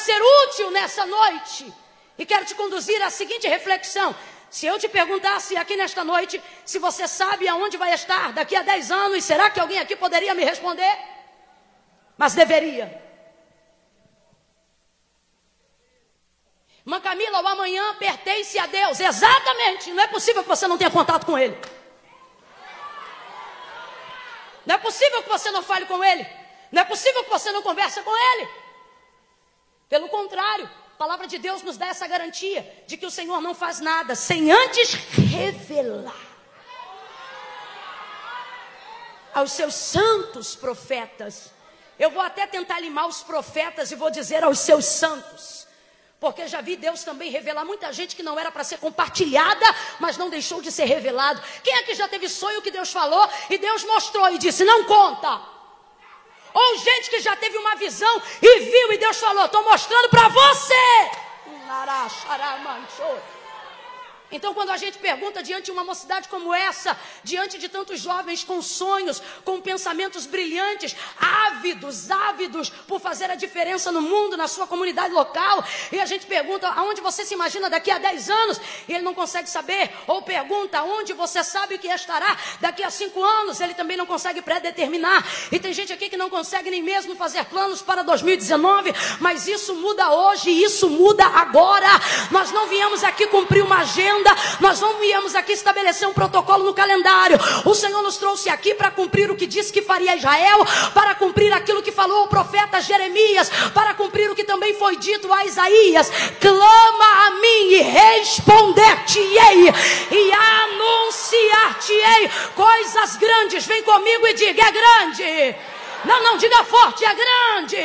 ser útil nessa noite. E quero te conduzir à seguinte reflexão. Se eu te perguntasse aqui nesta noite, se você sabe aonde vai estar daqui a 10 anos, será que alguém aqui poderia me responder? Mas deveria. Irmã Camila, o amanhã pertence a Deus. Exatamente. Não é possível que você não tenha contato com Ele. Não é possível que você não fale com Ele. Não é possível que você não converse com Ele. Pelo contrário, a palavra de Deus nos dá essa garantia de que o Senhor não faz nada sem antes revelar aos seus santos profetas. Eu vou até tentar limar os profetas e vou dizer aos seus santos. Porque já vi Deus também revelar muita gente que não era para ser compartilhada, mas não deixou de ser revelado. Quem aqui já teve sonho que Deus falou e Deus mostrou e disse, não conta? Ou gente que já teve uma visão e viu e Deus falou, estou mostrando para você. Então, quando a gente pergunta diante de uma mocidade como essa, diante de tantos jovens com sonhos, com pensamentos brilhantes, ávidos por fazer a diferença no mundo, na sua comunidade local, e a gente pergunta aonde você se imagina daqui a 10 anos, e ele não consegue saber, ou pergunta onde você sabe que estará daqui a 5 anos, ele também não consegue pré-determinar, e tem gente aqui que não consegue nem mesmo fazer planos para 2019, mas isso muda hoje, isso muda agora. Nós não viemos aqui cumprir uma agenda, nós não viemos aqui estabelecer um protocolo no calendário. O Senhor nos trouxe aqui para cumprir o que disse que faria a Israel, para cumprir aquilo que falou o profeta Jeremias, para cumprir o que também foi dito a Isaías. Clama a mim e responder-te-ei e anunciar-te-ei coisas grandes. Vem comigo e diga, é grande. Não, diga forte, é grande.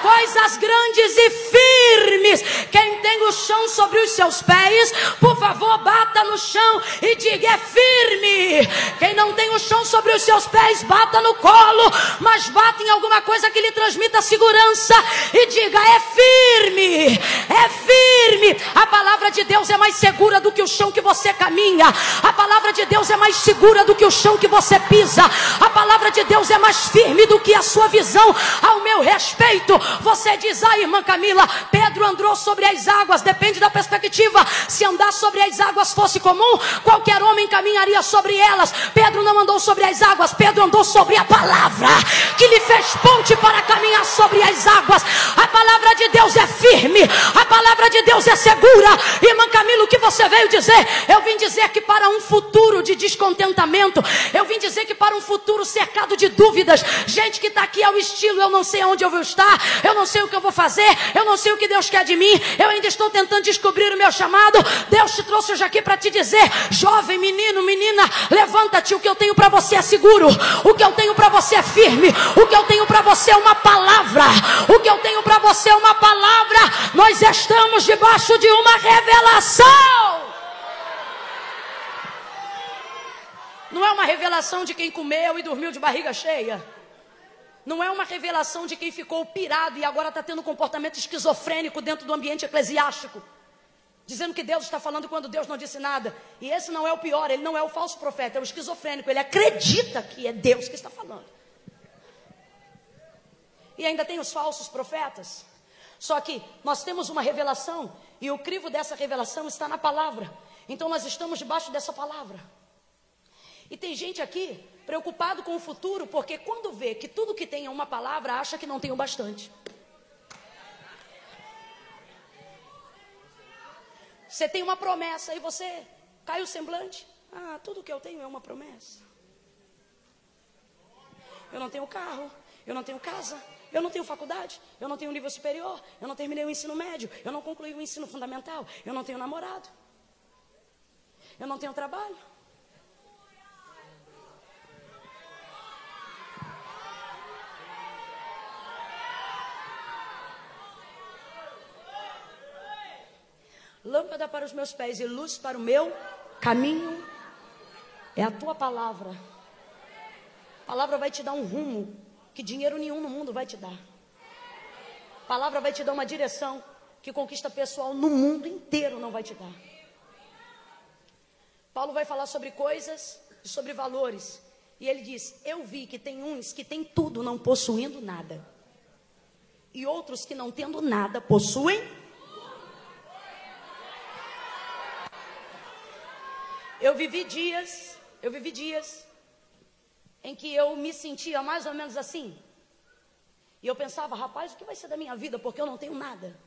Coisas grandes e firmes. Quem tem o chão sobre os seus pés, por favor, bata no chão e diga, é firme. Quem não tem o chão sobre os seus pés, bata no colo, mas bata em alguma coisa que lhe transmita segurança e diga, é firme. É firme. A palavra de Deus é mais segura do que o chão que você caminha. A palavra de Deus é mais segura do que o chão que você pisa. A palavra de Deus é mais firme do que a sua visão ao meu respeito. Você diz, irmã Camila, Pedro andou sobre as águas. Depende da perspectiva. Se andar sobre as águas fosse comum, qualquer homem caminharia sobre elas. Pedro não andou sobre as águas, Pedro andou sobre a palavra que lhe fez ponte para caminhar sobre as águas. A palavra de Deus é firme, a palavra de Deus é segura. Irmã Camila, o que você veio dizer? Eu vim dizer que para um futuro de descontentamento, eu vim dizer que para um futuro cercado de dúvidas, gente que está aqui ao estilo, eu não sei aonde eu vou estar, eu não sei o que eu vou fazer, eu não sei o que Deus quer de mim, eu ainda estou tentando descobrir o meu chamado. Deus te trouxe hoje aqui para te dizer, jovem, menino, menina, levanta-te, o que eu tenho para você é seguro, o que eu tenho para você é firme, o que eu tenho para você é uma palavra, o que eu tenho para você é uma palavra. Nós estamos debaixo de uma revelação. Não é uma revelação de quem comeu e dormiu de barriga cheia. Não é uma revelação de quem ficou pirado e agora está tendo um comportamento esquizofrênico dentro do ambiente eclesiástico, dizendo que Deus está falando quando Deus não disse nada. E esse não é o pior, ele não é o falso profeta, é o esquizofrênico. Ele acredita que é Deus que está falando. E ainda tem os falsos profetas. Só que nós temos uma revelação e o crivo dessa revelação está na palavra. Então nós estamos debaixo dessa palavra. E tem gente aqui preocupado com o futuro, porque quando vê que tudo que tem é uma palavra, acha que não tem o bastante. Você tem uma promessa e você cai o semblante. Tudo que eu tenho é uma promessa. Eu não tenho carro, eu não tenho casa, eu não tenho faculdade, eu não tenho nível superior, eu não terminei o ensino médio, eu não concluí o ensino fundamental, eu não tenho namorado, eu não tenho trabalho. Lâmpada para os meus pés e luz para o meu caminho é a tua palavra. A palavra vai te dar um rumo que dinheiro nenhum no mundo vai te dar. A palavra vai te dar uma direção que conquista pessoal no mundo inteiro não vai te dar. Paulo vai falar sobre coisas e sobre valores. E ele diz, eu vi que tem uns que tem tudo não possuindo nada. E outros que não tendo nada possuem. Eu vivi dias em que eu me sentia mais ou menos assim. E eu pensava, rapaz, o que vai ser da minha vida? Porque eu não tenho nada.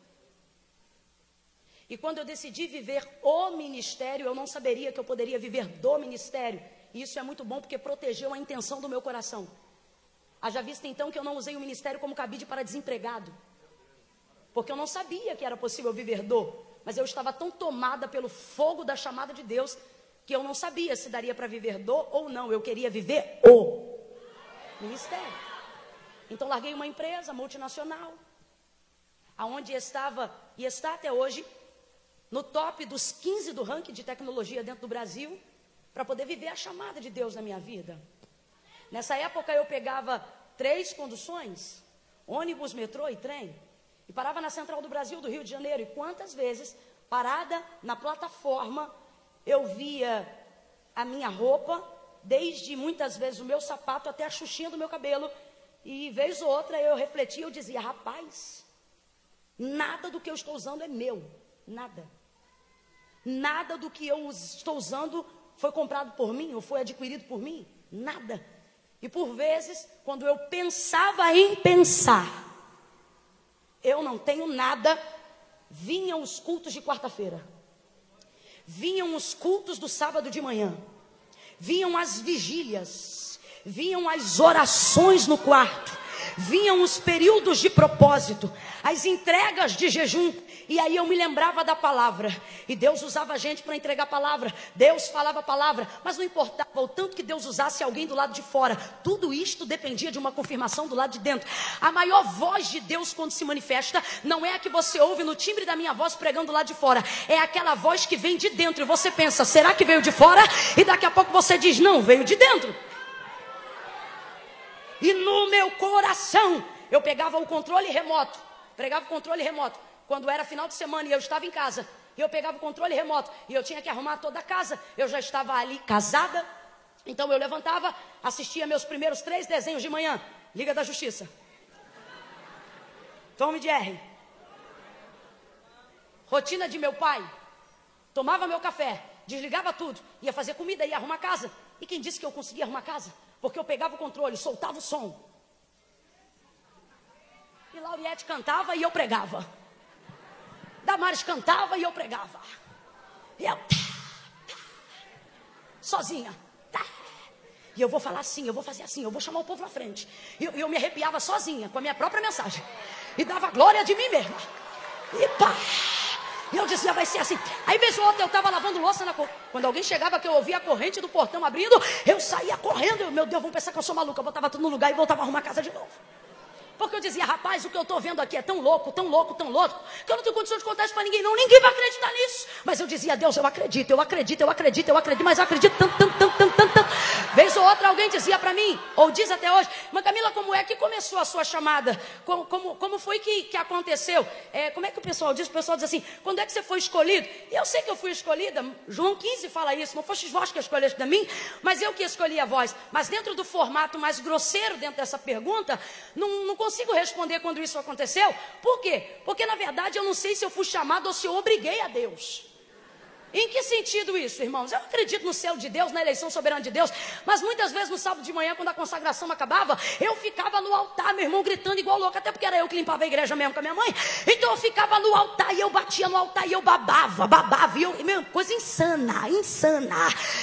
E quando eu decidi viver o ministério, eu não saberia que eu poderia viver do ministério. E isso é muito bom porque protegeu a intenção do meu coração. Haja vista então que eu não usei o ministério como cabide para desempregado. Porque eu não sabia que era possível viver do. Mas eu estava tão tomada pelo fogo da chamada de Deus que eu não sabia se daria para viver do ou não. Eu queria viver o ministério. Então larguei uma empresa multinacional, aonde estava e está até hoje no top dos 15 do ranking de tecnologia dentro do Brasil, para poder viver a chamada de Deus na minha vida. Nessa época eu pegava 3 conduções, ônibus, metrô e trem, e parava na Central do Brasil, do Rio de Janeiro. E quantas vezes, parada na plataforma, eu via a minha roupa, desde muitas vezes o meu sapato até a xuxinha do meu cabelo. E vez ou outra eu refletia, eu dizia, rapaz, nada do que eu estou usando é meu, nada. Nada do que eu estou usando foi comprado por mim ou foi adquirido por mim, nada. E por vezes, quando eu pensava em pensar, eu não tenho nada, vinham os cultos de quarta-feira, vinham os cultos do sábado de manhã, vinham as vigílias, vinham as orações no quarto, vinham os períodos de propósito, as entregas de jejum. E aí eu me lembrava da palavra, e Deus usava a gente para entregar a palavra, Deus falava a palavra, mas não importava o tanto que Deus usasse alguém do lado de fora, tudo isto dependia de uma confirmação do lado de dentro. A maior voz de Deus quando se manifesta, não é a que você ouve no timbre da minha voz pregando lá de fora, é aquela voz que vem de dentro, e você pensa, será que veio de fora? E daqui a pouco você diz, não, veio de dentro. E no meu coração, eu pegava o controle remoto, pregava o controle remoto, quando era final de semana e eu estava em casa, e eu pegava o controle remoto, e eu tinha que arrumar toda a casa, eu já estava ali casada, então eu levantava, assistia meus primeiros 3 desenhos de manhã, Liga da Justiça, Tom e Jerry, rotina de meu pai, tomava meu café, desligava tudo, ia fazer comida, ia arrumar casa. E quem disse que eu conseguia arrumar casa? Porque eu pegava o controle, soltava o som, e Lauriette cantava e eu pregava, Damares cantava e eu pregava, e eu sozinha, e eu vou falar assim, eu vou fazer assim, eu vou chamar o povo na frente, e eu me arrepiava sozinha com a minha própria mensagem, e dava glória de mim mesma, e pá, e eu dizia, vai ser assim. Aí vez ou outra eu estava lavando louça quando alguém chegava, que eu ouvia a corrente do portão abrindo, eu saía correndo, meu Deus, vão pensar que eu sou maluca, eu botava tudo no lugar e voltava a arrumar a casa de novo. Porque eu dizia, rapaz, o que eu estou vendo aqui é tão louco, tão louco, tão louco, que eu não tenho condição de contar isso para ninguém, não. Ninguém vai acreditar nisso. Mas eu dizia, Deus, eu acredito, mas eu acredito tanto. Vez ou outra alguém dizia para mim, ou diz até hoje, mas Camila, como é que começou a sua chamada? Como foi que aconteceu? Como é que o pessoal diz? O pessoal diz assim, quando é que você foi escolhido? E eu sei que eu fui escolhida, João 15 fala isso, não foste vós que escolheste de mim, mas eu que escolhi a vós. Mas dentro do formato mais grosseiro, dentro dessa pergunta, não consigo responder quando isso aconteceu. Por quê? Porque na verdade eu não sei se eu fui chamado ou se eu obriguei a Deus. Em que sentido isso, irmãos? Eu acredito no céu de Deus, na eleição soberana de Deus, mas muitas vezes no sábado de manhã, quando a consagração acabava, eu ficava no altar, meu irmão, gritando igual louco, até porque era eu que limpava a igreja mesmo com a minha mãe. Então eu ficava no altar, e eu batia no altar, e eu babava, e coisa insana.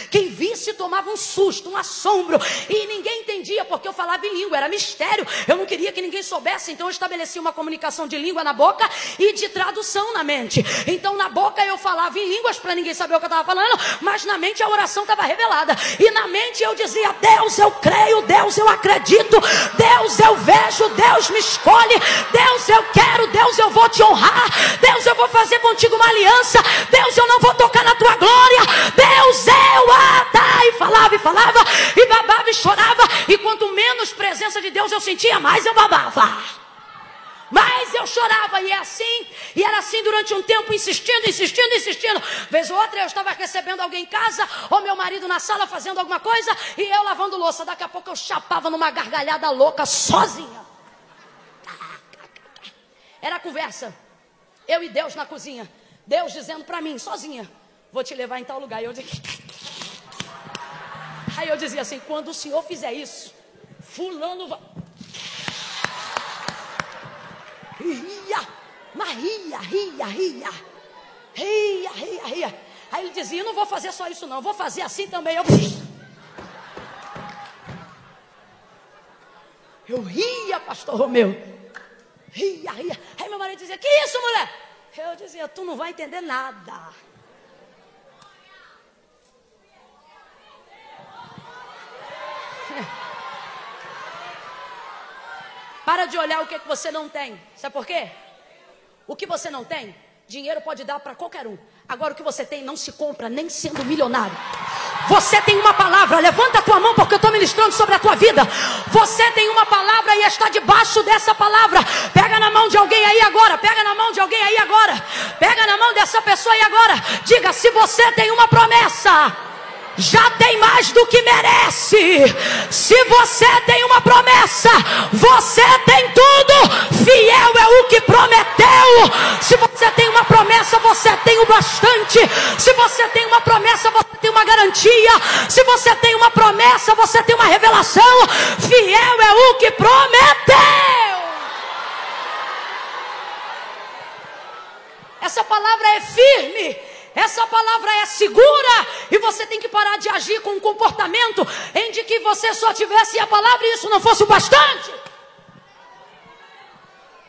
Quem visse tomava um susto, um assombro, e ninguém entendia porque eu falava em língua, era mistério, eu não queria que ninguém soubesse, então eu estabeleci uma comunicação de língua na boca e de tradução na mente. Então na boca eu falava em línguas para ninguém sabia o que eu estava falando, mas na mente a oração estava revelada, e na mente eu dizia, Deus eu creio, Deus eu acredito, Deus eu vejo, Deus me escolhe, Deus eu quero, Deus eu vou te honrar, Deus eu vou fazer contigo uma aliança, Deus eu não vou tocar na tua glória, Deus eu, e falava, e babava e chorava, e quanto menos presença de Deus eu sentia, mais eu babava. Mas eu chorava, e era assim durante um tempo, insistindo. Vez ou outra eu estava recebendo alguém em casa, ou meu marido na sala fazendo alguma coisa, e eu lavando louça. Daqui a pouco eu chapava numa gargalhada louca, sozinha. Era a conversa. Eu e Deus na cozinha. Deus dizendo para mim, sozinha, vou te levar em tal lugar. Aí eu dizia assim, quando o Senhor fizer isso, fulano vai... Ria. Aí ele dizia, eu não vou fazer só isso não, eu vou fazer assim também. Eu ria, pastor Romeu. Ria. Aí meu marido dizia, que isso, mulher? Eu dizia, tu não vai entender nada. Para de olhar o que você não tem. Sabe por quê? O que você não tem, dinheiro pode dar para qualquer um. Agora o que você tem não se compra nem sendo milionário. Você tem uma palavra, levanta a tua mão porque eu estou ministrando sobre a tua vida. Você tem uma palavra e está debaixo dessa palavra. Pega na mão de alguém aí agora, pega na mão de alguém aí agora. Pega na mão dessa pessoa aí agora. Diga, se você tem uma promessa, já tem mais do que merece. Se você tem uma promessa, você tem tudo. Fiel é o que prometeu. Se você tem uma promessa, você tem o bastante. Se você tem uma promessa, você tem uma garantia. Se você tem uma promessa, você tem uma revelação. Fiel é o que prometeu. Essa palavra é firme. Essa palavra é segura e você tem que parar de agir com um comportamento em de que você só tivesse a palavra e isso não fosse o bastante.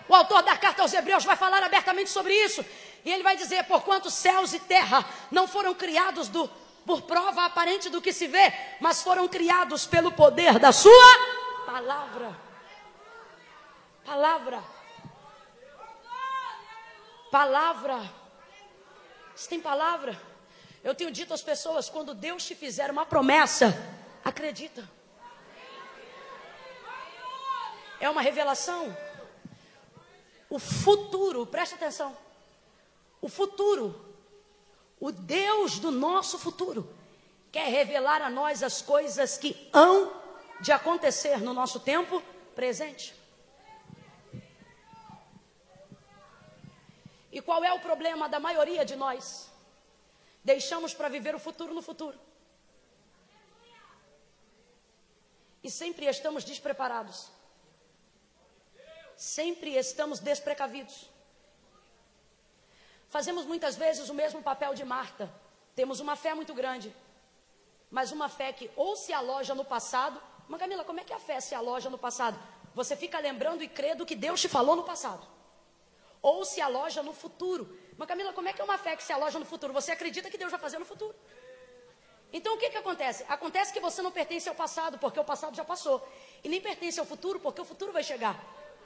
O autor da carta aos Hebreus vai falar abertamente sobre isso. E ele vai dizer, porquanto céus e terra não foram criados por prova aparente do que se vê, mas foram criados pelo poder da sua palavra. Palavra. Você tem palavra? Eu tenho dito às pessoas, quando Deus te fizer uma promessa, acredita. É uma revelação. O futuro, presta atenção. O futuro, o Deus do nosso futuro, quer revelar a nós as coisas que hão de acontecer no nosso tempo presente. E qual é o problema da maioria de nós? Deixamos para viver o futuro no futuro. E sempre estamos despreparados. Sempre estamos desprecavidos. Fazemos muitas vezes o mesmo papel de Marta. Temos uma fé muito grande, mas uma fé que ou se aloja no passado. Mas Camila, como é que a fé se aloja no passado? Você fica lembrando e crê do que Deus te falou no passado. Ou se aloja no futuro. Mas Camila, como é que é uma fé que se aloja no futuro? Você acredita que Deus vai fazer no futuro. Então o que acontece? Acontece que você não pertence ao passado, porque o passado já passou. E nem pertence ao futuro, porque o futuro vai chegar.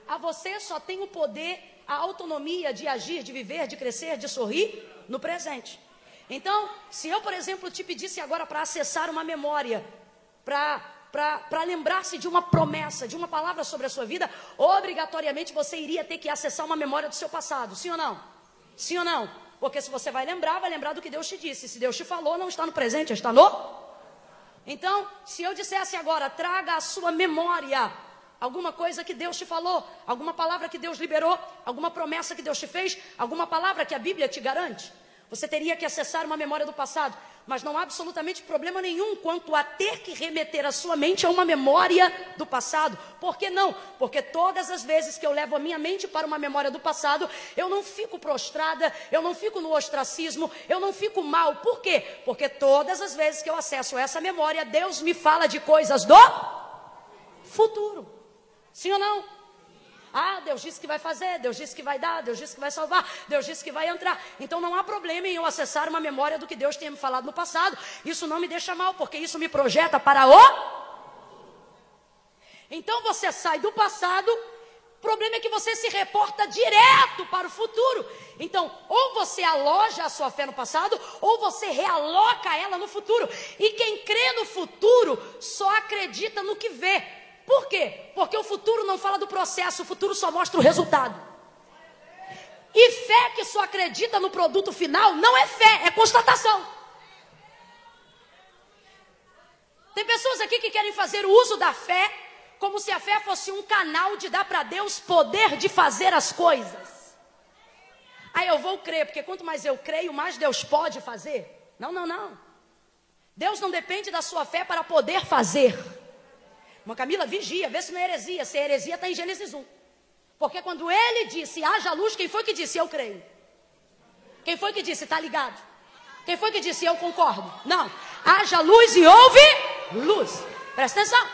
A você só tem o poder, a autonomia de agir, de viver, de crescer, de sorrir no presente. Então, se eu, por exemplo, te pedisse agora para acessar uma memória, para lembrar-se de uma promessa, de uma palavra sobre a sua vida, obrigatoriamente você iria ter que acessar uma memória do seu passado, sim ou não? Sim ou não? Porque se você vai lembrar do que Deus te disse. Se Deus te falou, não está no presente, está no... Então, se eu dissesse agora, traga a sua memória alguma coisa que Deus te falou, alguma palavra que Deus liberou, alguma promessa que Deus te fez, alguma palavra que a Bíblia te garante, você teria que acessar uma memória do passado. Mas não há absolutamente problema nenhum quanto a ter que remeter a sua mente a uma memória do passado. Por que não? Porque todas as vezes que eu levo a minha mente para uma memória do passado, eu não fico prostrada, eu não fico no ostracismo, eu não fico mal. Por quê? Porque todas as vezes que eu acesso essa memória, Deus me fala de coisas do futuro. Sim ou não? Ah, Deus disse que vai fazer, Deus disse que vai dar, Deus disse que vai salvar, Deus disse que vai entrar. Então não há problema em eu acessar uma memória do que Deus tenha me falado no passado. Isso não me deixa mal, porque isso me projeta para o... Então você sai do passado, o problema é que você se reporta direto para o futuro. Então, ou você aloja a sua fé no passado, ou você realoca ela no futuro. E quem crê no futuro só acredita no que vê. Por quê? Porque o futuro não fala do processo, o futuro só mostra o resultado. E fé que só acredita no produto final não é fé, é constatação. Tem pessoas aqui que querem fazer o uso da fé como se a fé fosse um canal de dar para Deus poder de fazer as coisas. Aí eu vou crer, porque quanto mais eu creio, mais Deus pode fazer. Não, não, não. Deus não depende da sua fé para poder fazer. Uma Camila, vigia, vê se não é heresia. Se é heresia, está em Gênesis 1. Porque quando ele disse, haja luz, quem foi que disse? Eu creio. Quem foi que disse? Está ligado. Quem foi que disse? Eu concordo. Não. Haja luz e houve luz. Presta atenção.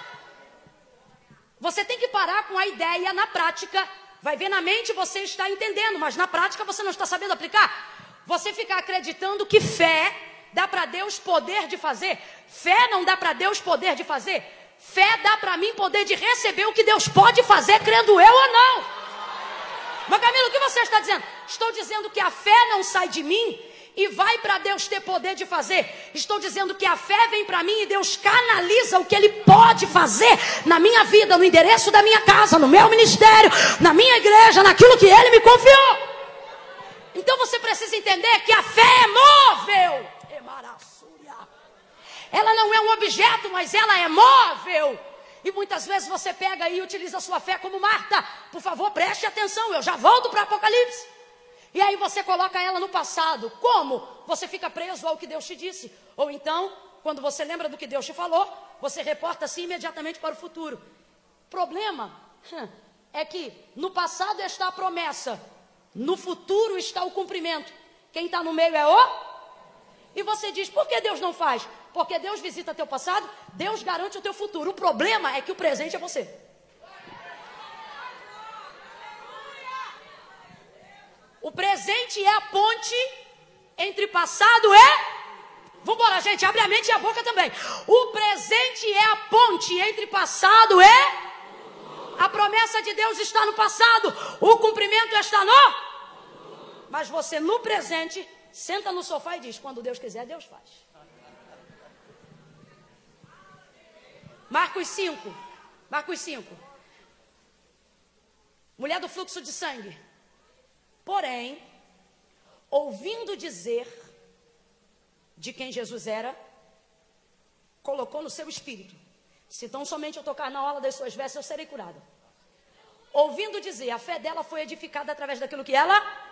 Você tem que parar com a ideia na prática. Vai ver na mente, você está entendendo, mas na prática você não está sabendo aplicar. Você ficar acreditando que fé dá para Deus poder de fazer. Fé não dá para Deus poder de fazer. Fé dá para mim poder de receber o que Deus pode fazer, crendo eu ou não. Mas Camila, o que você está dizendo? Estou dizendo que a fé não sai de mim e vai para Deus ter poder de fazer. Estou dizendo que a fé vem para mim e Deus canaliza o que Ele pode fazer na minha vida, no endereço da minha casa, no meu ministério, na minha igreja, naquilo que Ele me confiou. Então você precisa entender que a fé é móvel. Ela não é um objeto, mas ela é móvel. E muitas vezes você pega e utiliza a sua fé como Marta. Por favor, preste atenção, eu já volto para Apocalipse. E aí você coloca ela no passado. Como? Você fica preso ao que Deus te disse. Ou então, quando você lembra do que Deus te falou, você reporta-se imediatamente para o futuro. O problema é que no passado está a promessa, no futuro está o cumprimento. Quem está no meio é o... E você diz, por que Deus não faz? Porque Deus visita teu passado, Deus garante o teu futuro. O problema é que o presente é você. O presente é a ponte entre passado e... Vamos embora, gente, abre a mente e a boca também. O presente é a ponte entre passado e... A promessa de Deus está no passado, o cumprimento está no... Mas você no presente... Senta no sofá e diz, quando Deus quiser, Deus faz. Marcos 5. Marcos 5. Mulher do fluxo de sangue. Porém, ouvindo dizer de quem Jesus era, colocou no seu espírito, se tão somente eu tocar na orla das suas vestes, eu serei curada. Ouvindo dizer, a fé dela foi edificada através daquilo que ela...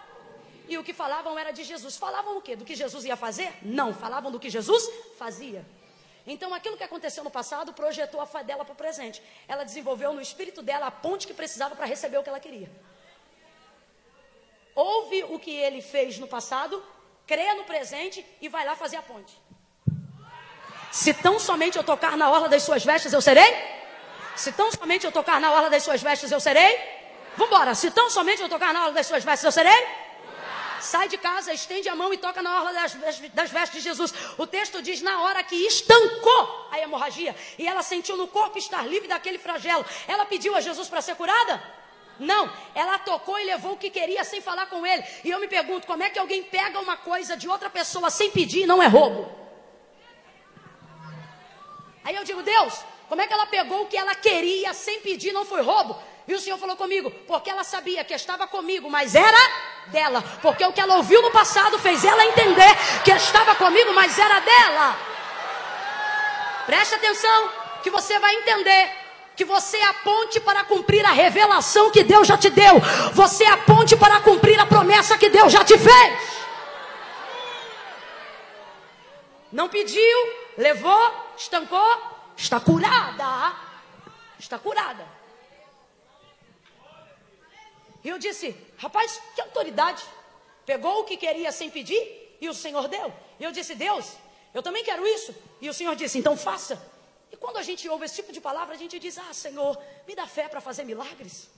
E o que falavam era de Jesus. Falavam o quê? Do que Jesus ia fazer? Não, falavam do que Jesus fazia. Então aquilo que aconteceu no passado projetou a fé dela para o presente. Ela desenvolveu no espírito dela a ponte que precisava para receber o que ela queria. Ouve o que ele fez no passado, crê no presente e vai lá fazer a ponte. Se tão somente eu tocar na orla das suas vestes, eu serei? Se tão somente eu tocar na orla das suas vestes, eu serei? Vambora, se tão somente eu tocar na orla das suas vestes, eu serei? Sai de casa, estende a mão e toca na orla das vestes de Jesus. O texto diz, na hora que estancou a hemorragia, e ela sentiu no corpo estar livre daquele flagelo, ela pediu a Jesus para ser curada? Não, ela tocou e levou o que queria sem falar com ele. E eu me pergunto, como é que alguém pega uma coisa de outra pessoa sem pedir e não é roubo? Aí eu digo, Deus, como é que ela pegou o que ela queria sem pedir e não foi roubo? E o Senhor falou comigo, porque ela sabia que estava comigo, mas era dela. Porque o que ela ouviu no passado fez ela entender que estava comigo, mas era dela. Preste atenção, que você vai entender que você é a ponte para cumprir a revelação que Deus já te deu. Você é a ponte para cumprir a promessa que Deus já te fez. Não pediu, levou, estancou, está curada. Está curada. E eu disse, rapaz, que autoridade. Pegou o que queria sem pedir e o Senhor deu. E eu disse, Deus, eu também quero isso. E o Senhor disse, então faça. E quando a gente ouve esse tipo de palavra, a gente diz, Senhor, me dá fé para fazer milagres.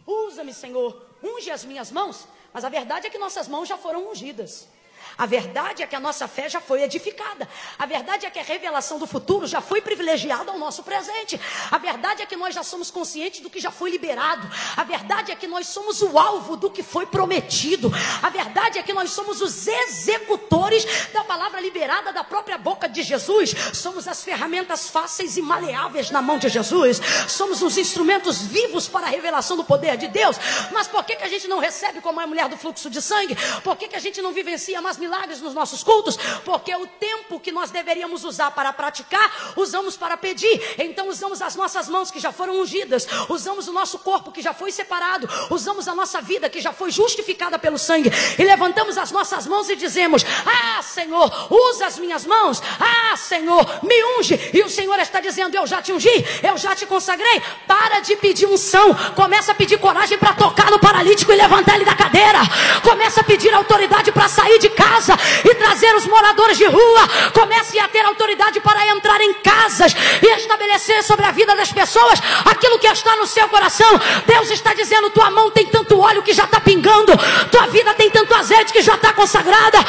Usa-me, Senhor, unge as minhas mãos. Mas a verdade é que nossas mãos já foram ungidas. A verdade é que a nossa fé já foi edificada. A verdade é que a revelação do futuro já foi privilegiada ao nosso presente. A verdade é que nós já somos conscientes do que já foi liberado. A verdade é que nós somos o alvo do que foi prometido. A verdade é que nós somos os executores da palavra liberada da própria boca de Jesus. Somos as ferramentas fáceis e maleáveis na mão de Jesus. Somos os instrumentos vivos para a revelação do poder de Deus. Mas por que a gente não recebe como a mulher do fluxo de sangue? Por que a gente não vivencia mais faz milagres nos nossos cultos? Porque o tempo que nós deveríamos usar para praticar, usamos para pedir. Então usamos as nossas mãos que já foram ungidas, usamos o nosso corpo que já foi separado, usamos a nossa vida que já foi justificada pelo sangue, e levantamos as nossas mãos e dizemos: ah, Senhor, usa as minhas mãos, ah, Senhor, me unge. E o Senhor está dizendo: eu já te ungi, eu já te consagrei. Para de pedir unção, começa a pedir coragem para tocar no paralítico e levantar ele da cadeira. Começa a pedir autoridade para sair de casa e trazer os moradores de rua. Comece a ter autoridade para entrar em casas e estabelecer sobre a vida das pessoas aquilo que está no seu coração. Deus está dizendo: tua mão tem tanto óleo que já está pingando, tua vida tem tanto azeite que já está consagrada.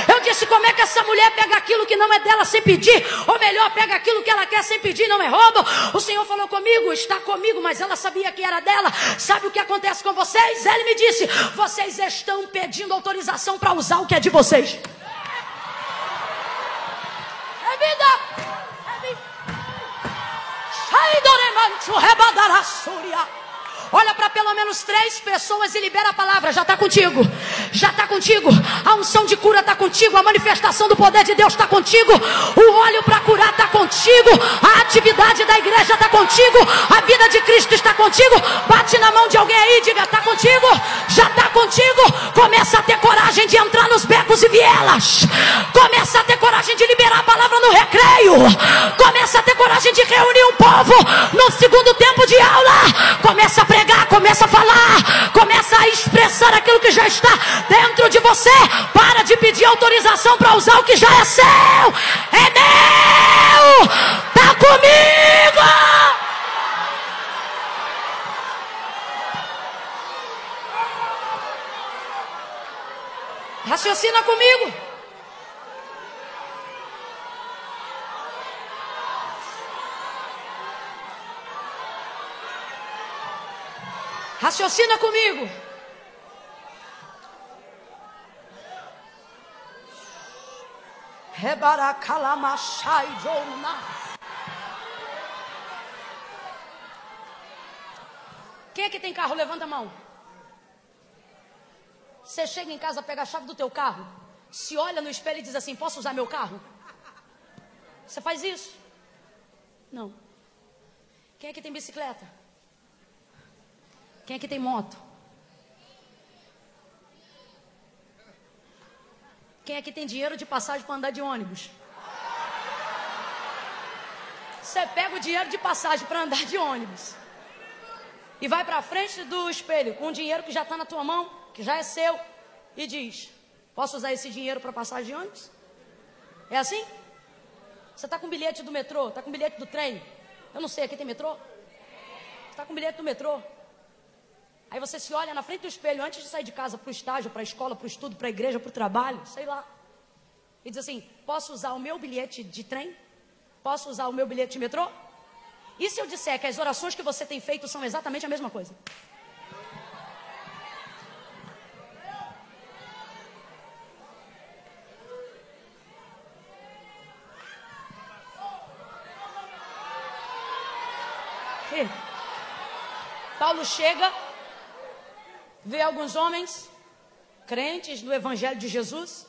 Eu disse: como é que essa mulher pega aquilo que não é dela sem pedir? Ou melhor, pega aquilo que ela quer sem pedir, não é roubo? O Senhor falou comigo, está comigo, mas ela sabia que era dela. Sabe o que acontece com vocês? Ele me disse: vocês estão pedindo autorização para usar o que é de vocês. É vida. Olha para pelo menos 3 pessoas e libera a palavra. Já está contigo, já está contigo. A unção de cura está contigo, a manifestação do poder de Deus está contigo, o óleo para curar está contigo, a atividade da igreja está contigo, a vida de Cristo está contigo. Bate na mão de alguém aí e diga: está contigo, já está contigo. Começa a ter coragem de entrar nos becos e vielas, começa a ter coragem de liberar a palavra no recreio, começa a ter coragem de reunir um povo no segundo tempo de aula. Começa a pregar, começa a falar, começa a expressar aquilo que já está dentro de você. Para de pedir autorização para usar o que já é seu. É meu, tá comigo. Raciocina comigo. Raciocina comigo. Quem é que tem carro? Levanta a mão. Você chega em casa, pega a chave do teu carro, se olha no espelho e diz assim: posso usar meu carro? Você faz isso? Não. Quem é que tem bicicleta? Quem é que tem moto? Quem é que tem dinheiro de passagem para andar de ônibus? Você pega o dinheiro de passagem para andar de ônibus e vai para frente do espelho com o dinheiro que já está na tua mão, que já é seu, e diz: posso usar esse dinheiro para passagem de ônibus? É assim? Você está com bilhete do metrô, está com bilhete do trem, eu não sei, aqui tem metrô? Você está com bilhete do metrô. Aí você se olha na frente do espelho antes de sair de casa para o estágio, para a escola, para o estudo, para a igreja, para o trabalho, sei lá. E diz assim: posso usar o meu bilhete de trem? Posso usar o meu bilhete de metrô? E se eu disser que as orações que você tem feito são exatamente a mesma coisa? E Paulo chega, vê alguns homens crentes no Evangelho de Jesus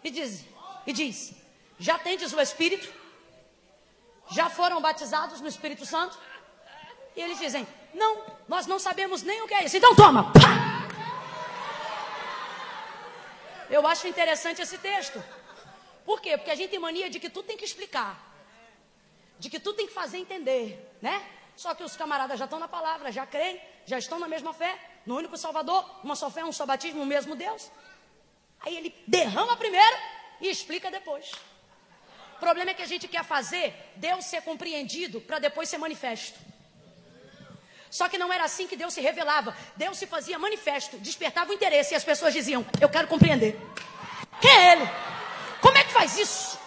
e diz: já tendes o Espírito? Já foram batizados no Espírito Santo? E eles dizem: não, nós não sabemos nem o que é isso. Então toma! Pá! Eu acho interessante esse texto. Por quê? Porque a gente tem mania de que tudo tem que explicar, de que tudo tem que fazer entender, né? Só que os camaradas já estão na palavra, já creem, já estão na mesma fé, no único Salvador, uma só fé, um só batismo, o mesmo Deus. Aí ele derrama primeiro e explica depois. O problema é que a gente quer fazer Deus ser compreendido para depois ser manifesto. Só que não era assim que Deus se revelava. Deus se fazia manifesto, despertava o interesse e as pessoas diziam: eu quero compreender. Quem é ele? Como é que faz isso?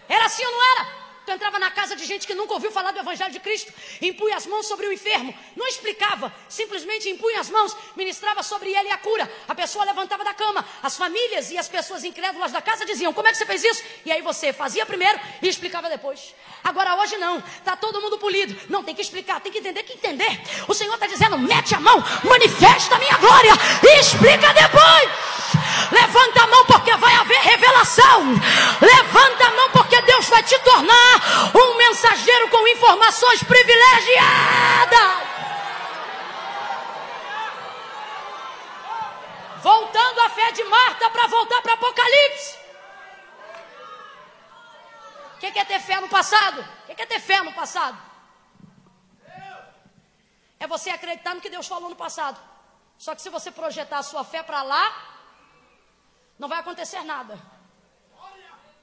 Era assim ou não era? Tu entrava na casa de gente que nunca ouviu falar do Evangelho de Cristo, impunha as mãos sobre o enfermo, não explicava, simplesmente impunha as mãos, ministrava sobre ele a cura, a pessoa levantava da cama, as famílias e as pessoas incrédulas da casa diziam: como é que você fez isso? E aí você fazia primeiro e explicava depois. Agora hoje não, está todo mundo polido, não tem que explicar, tem que entender, o Senhor está dizendo: mete a mão, manifesta a minha glória e explica depois. Levanta a mão porque vai haver revelação. Levanta a mão porque Deus vai te tornar um mensageiro com informações privilegiadas. Voltando à fé de Marta para voltar para Apocalipse. O que é ter fé no passado? O que é ter fé no passado? É você acreditar no que Deus falou no passado. Só que se você projetar a sua fé para lá, não vai acontecer nada.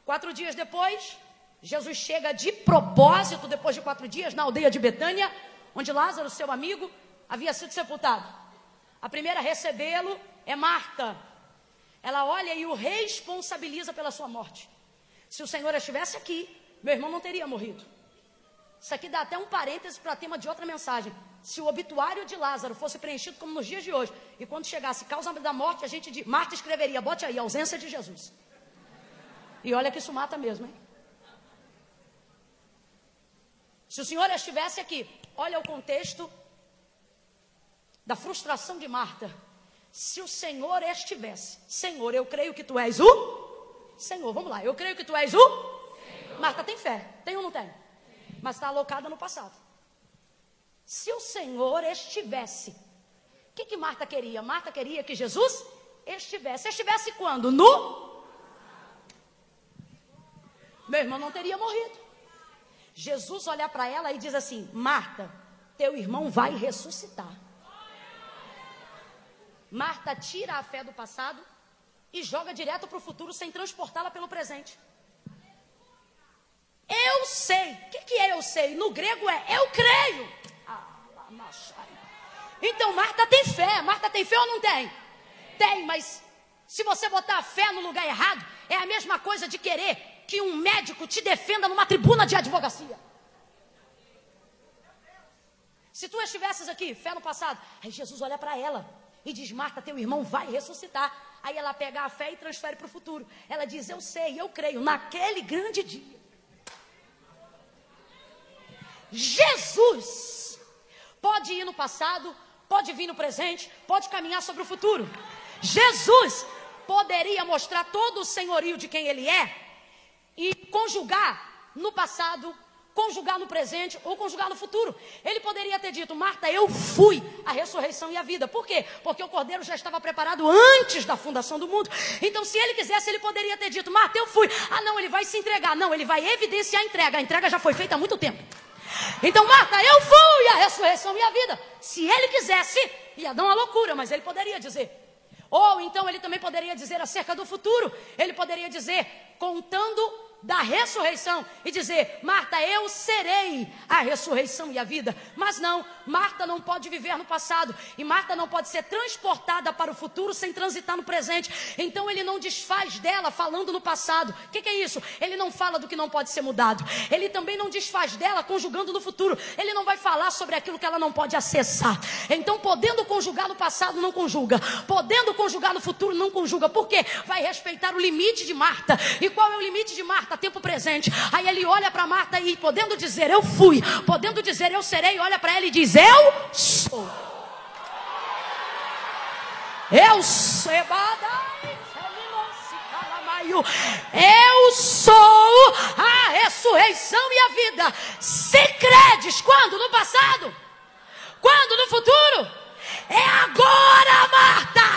4 dias depois, Jesus chega de propósito, depois de 4 dias, na aldeia de Betânia, onde Lázaro, seu amigo, havia sido sepultado. A primeira a recebê-lo é Marta. Ela olha e o responsabiliza pela sua morte. Se o Senhor estivesse aqui, meu irmão não teria morrido. Isso aqui dá até um parêntese para tema de outra mensagem. Se o obituário de Lázaro fosse preenchido como nos dias de hoje, e quando chegasse causa da morte, a gente Marta escreveria, bote aí, ausência de Jesus. E olha que isso mata mesmo, hein? Se o Senhor estivesse aqui, olha o contexto da frustração de Marta. Se o Senhor estivesse, Senhor, eu creio que tu és o Senhor, vamos lá, eu creio que tu és o Senhor. Marta tem fé, tem ou não tem? Mas está alocada no passado. Se o Senhor estivesse, o que Marta queria? Marta queria que Jesus estivesse. Estivesse quando? No? Meu irmão não teria morrido. Jesus olha para ela e diz assim: Marta, teu irmão vai ressuscitar. Marta tira a fé do passado e joga direto para o futuro sem transportá-la pelo presente. Eu sei. O que é eu sei? No grego é eu creio. Então Marta tem fé. Marta tem fé ou não tem? Tem, mas se você botar a fé no lugar errado, é a mesma coisa de querer que um médico te defenda numa tribuna de advocacia. Se tu estivesses aqui, fé no passado, aí Jesus olha para ela e diz: Marta, teu irmão vai ressuscitar. Aí ela pega a fé e transfere para o futuro. Ela diz: eu sei, eu creio, naquele grande dia. Jesus pode ir no passado, pode vir no presente, pode caminhar sobre o futuro. Jesus poderia mostrar todo o senhorio de quem ele é e conjugar no passado, conjugar no presente ou conjugar no futuro. Ele poderia ter dito: Marta, eu fui a ressurreição e a vida. Por quê? Porque o cordeiro já estava preparado antes da fundação do mundo. Então, se ele quisesse, ele poderia ter dito: Marta, eu fui. Ah, não, ele vai se entregar. Não, ele vai evidenciar a entrega. A entrega já foi feita há muito tempo. Então, Marta, eu fui a ressurreição e a vida. Se ele quisesse, ia dar uma loucura, mas ele poderia dizer. Ou então ele também poderia dizer acerca do futuro. Ele poderia dizer, contando da ressurreição, e dizer: Marta, eu serei a ressurreição e a vida. Mas não, Marta não pode viver no passado, e Marta não pode ser transportada para o futuro sem transitar no presente. Então ele não desfaz dela falando no passado. O que é isso? Ele não fala do que não pode ser mudado. Ele também não desfaz dela conjugando no futuro. Ele não vai falar sobre aquilo que ela não pode acessar. Então, podendo conjugar no passado, não conjuga. Podendo conjugar no futuro, não conjuga. Por quê? Vai respeitar o limite de Marta. E qual é o limite de Marta? Tempo presente. Aí ele olha para Marta e, podendo dizer eu fui, podendo dizer eu serei, olha para ela e diz: eu sou. Eu sou. Eu sou a ressurreição e a vida. Se credes, quando? No passado? Quando? No futuro? É agora, Marta.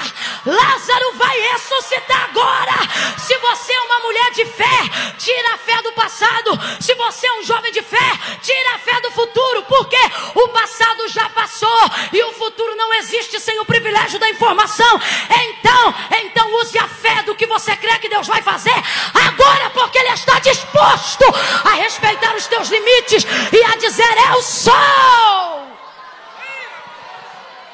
Lázaro vai ressuscitar agora. Se você é uma mulher de fé, tira a fé do passado. Se você é um jovem de fé, tira a fé do futuro. Porque o passado já passou e o futuro não existe sem o privilégio da informação. Então use a fé do que você crê que Deus vai fazer agora, porque Ele está disposto a respeitar os teus limites e a dizer: eu sou.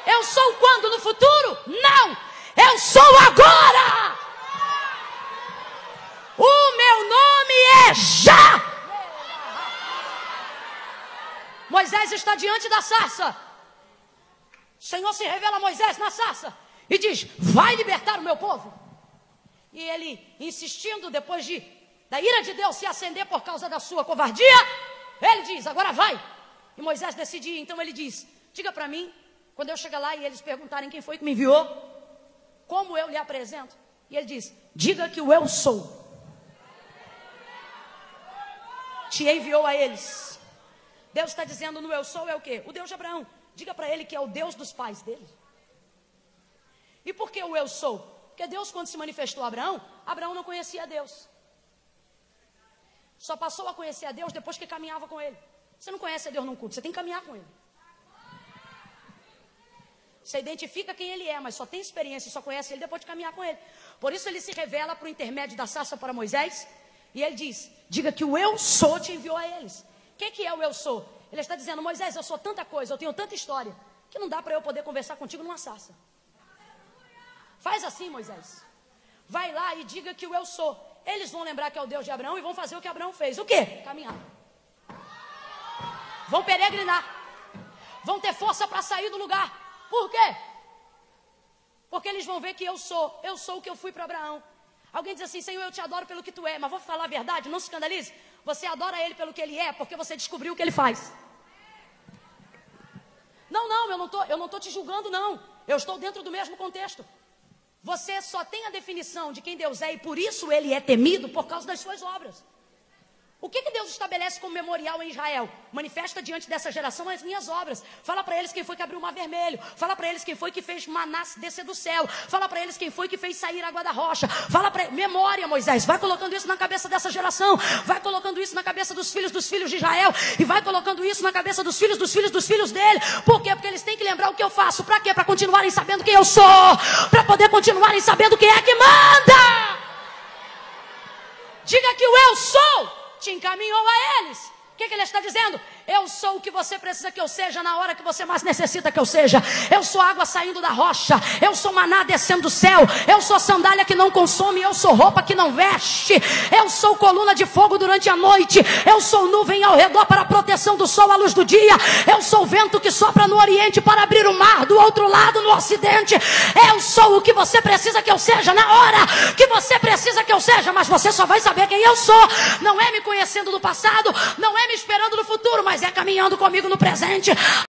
Eu sou quando? No futuro? Não! Eu sou agora! O meu nome é já! Moisés está diante da sarça. O Senhor se revela a Moisés na sarça e diz: vai libertar o meu povo. E ele, insistindo, depois da ira de Deus se acender por causa da sua covardia, ele diz: agora vai. E Moisés decide ir. Então ele diz: diga para mim, Quando eu chegar lá e eles perguntarem quem foi que me enviou, como eu lhe apresento? E ele diz, diga que o eu sou te enviou a eles. Deus está dizendo no eu sou é o quê? O Deus de Abraão. Diga para ele que é o Deus dos pais dele. E por que o eu sou? Porque Deus, quando se manifestou a Abraão, Abraão não conhecia a Deus. Só passou a conhecer a Deus depois que caminhava com ele. Você não conhece a Deus num culto, você tem que caminhar com ele. Você identifica quem ele é, mas só tem experiência, só conhece ele depois de caminhar com ele. Por isso ele se revela por intermédio da sarça para Moisés. E ele diz, diga que o eu sou te enviou a eles. O que é o eu sou? Ele está dizendo, Moisés, eu sou tanta coisa, eu tenho tanta história, que não dá para eu poder conversar contigo numa sarça. Faz assim, Moisés. Vai lá e diga que o eu sou. Eles vão lembrar que é o Deus de Abraão e vão fazer o que Abraão fez. O quê? Caminhar. Vão peregrinar. Vão ter força para sair do lugar. Por quê? Porque eles vão ver que eu sou o que eu fui para Abraão. Alguém diz assim, Senhor, eu te adoro pelo que tu é, mas vou falar a verdade, não se escandalize. Você adora ele pelo que ele é, porque você descobriu o que ele faz. Não, eu não estou te julgando, não. Eu estou dentro do mesmo contexto. Você só tem a definição de quem Deus é e por isso ele é temido por causa das suas obras. O que Deus estabelece como memorial em Israel? Manifesta diante dessa geração as minhas obras. Fala para eles quem foi que abriu o mar vermelho. Fala para eles quem foi que fez maná descer do céu. Fala para eles quem foi que fez sair água da rocha. Fala para memória, Moisés. Vai colocando isso na cabeça dessa geração. Vai colocando isso na cabeça dos filhos de Israel. E vai colocando isso na cabeça dos filhos dele. Por quê? Porque eles têm que lembrar o que eu faço. Para quê? Para continuarem sabendo quem eu sou. Para poder continuarem sabendo quem é que manda. Diga que o eu sou te encaminhou a eles. O que ele está dizendo? Eu sou o que você precisa que eu seja na hora que você mais necessita que eu seja. Eu sou água saindo da rocha. Eu sou maná descendo do céu. Eu sou sandália que não consome. Eu sou roupa que não veste. Eu sou coluna de fogo durante a noite. Eu sou nuvem ao redor para a proteção do sol à luz do dia. Eu sou vento que sopra no oriente para abrir o mar do outro lado no ocidente. Eu sou o que você precisa que eu seja na hora que você precisa que eu seja. Mas você só vai saber quem eu sou. Não é me conhecendo no passado. Não é me esperando no futuro, mas é caminhando comigo no presente.